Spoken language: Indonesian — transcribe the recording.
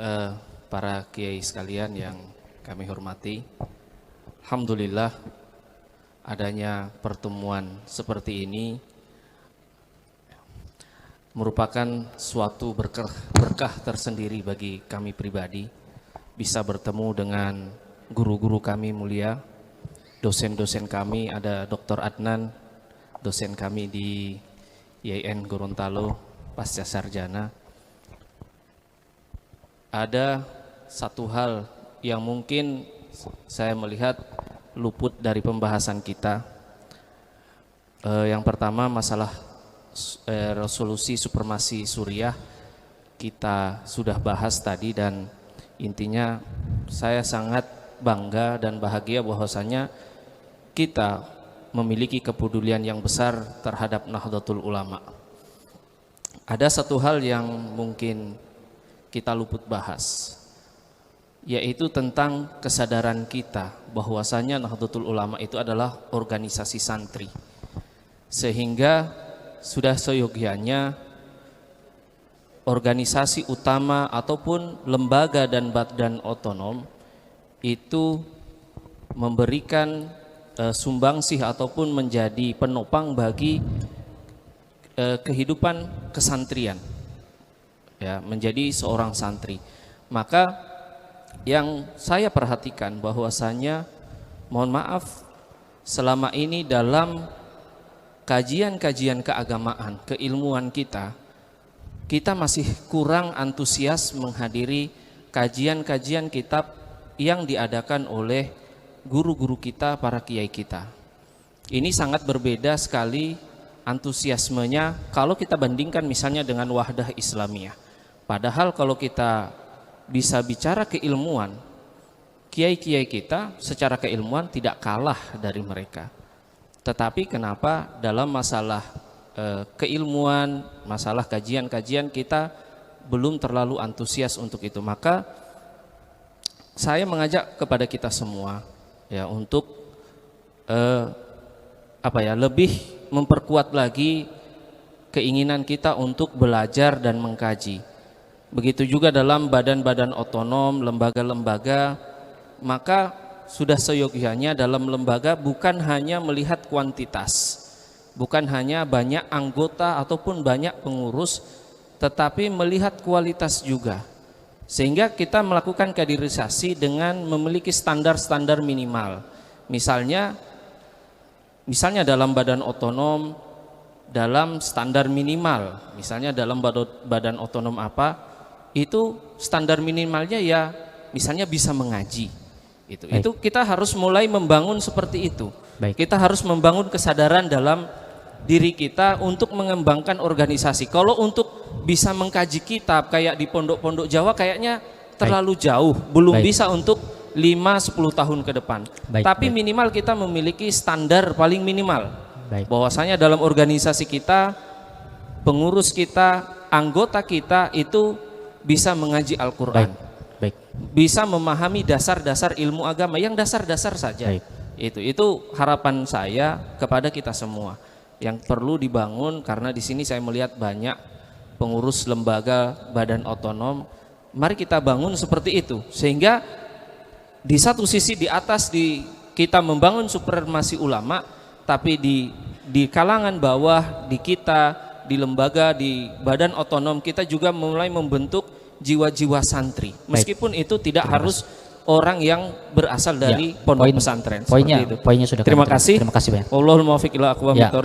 eh, para kiai sekalian yang kami hormati. Alhamdulillah adanya pertemuan seperti ini merupakan suatu berkah tersendiri bagi kami pribadi, bisa bertemu dengan guru-guru kami mulia, dosen-dosen kami. Ada Dr. Adnan, dosen kami di IAIN Gorontalo pasca sarjana. Ada satu hal yang mungkin saya melihat luput dari pembahasan kita. Yang pertama masalah resolusi supremasi Suriah kita sudah bahas tadi, dan intinya saya sangat bangga dan bahagia bahwasanya kita memiliki kepedulian yang besar terhadap Nahdlatul Ulama. Ada satu hal yang mungkin kita luput bahas, yaitu tentang kesadaran kita bahwasanya Nahdlatul Ulama itu adalah organisasi santri, sehingga sudah seyogianya organisasi utama ataupun lembaga dan badan otonom itu memberikan sumbangsih ataupun menjadi penopang bagi kehidupan kesantrian, ya, menjadi seorang santri. Maka yang saya perhatikan bahwasanya, mohon maaf, selama ini dalam kajian-kajian keagamaan, keilmuan kita masih kurang antusias menghadiri kajian-kajian kitab yang diadakan oleh guru-guru kita, para kiai kita. Ini sangat berbeda sekali antusiasmenya kalau kita bandingkan misalnya dengan Wahdah Islamiyah. Padahal kalau kita bisa bicara keilmuan, kiai-kiai kita secara keilmuan tidak kalah dari mereka. Tetapi kenapa dalam masalah keilmuan, masalah kajian-kajian kita belum terlalu antusias untuk itu? Maka saya mengajak kepada kita semua, ya, untuk lebih memperkuat lagi keinginan kita untuk belajar dan mengkaji. Begitu juga dalam badan-badan otonom, lembaga-lembaga. Maka sudah seyogianya dalam lembaga bukan hanya melihat kuantitas, bukan hanya banyak anggota ataupun banyak pengurus, tetapi melihat kualitas juga, sehingga kita melakukan kaderisasi dengan memiliki standar-standar minimal. Misalnya dalam badan otonom, dalam standar minimal, misalnya dalam badan otonom apa, itu standar minimalnya ya misalnya bisa mengaji. Itu kita harus mulai membangun seperti itu. Kita harus membangun kesadaran dalam diri kita untuk mengembangkan organisasi. Kalau untuk bisa mengkaji kitab kayak di pondok-pondok Jawa kayaknya terlalu jauh, belum bisa untuk 5-10 tahun ke depan. Tapi minimal kita memiliki standar paling minimal. Bahwasanya dalam organisasi kita, pengurus kita, anggota kita itu bisa mengaji Al-Quran, bisa memahami dasar-dasar ilmu agama yang dasar-dasar saja. Itu harapan saya kepada kita semua yang perlu dibangun, karena di sini saya melihat banyak pengurus lembaga badan otonom. Mari kita bangun seperti itu, sehingga di satu sisi di atas kita membangun supremasi ulama, tapi di kalangan bawah, di kita, di lembaga, di badan otonom kita juga mulai membentuk jiwa-jiwa santri, meskipun itu tidak harus orang yang berasal dari pondok pesantren. Poinnya sudah. Terima kasih. Terima kasih banyak. Wallahul muwaffiq ila aqwamit thoriq.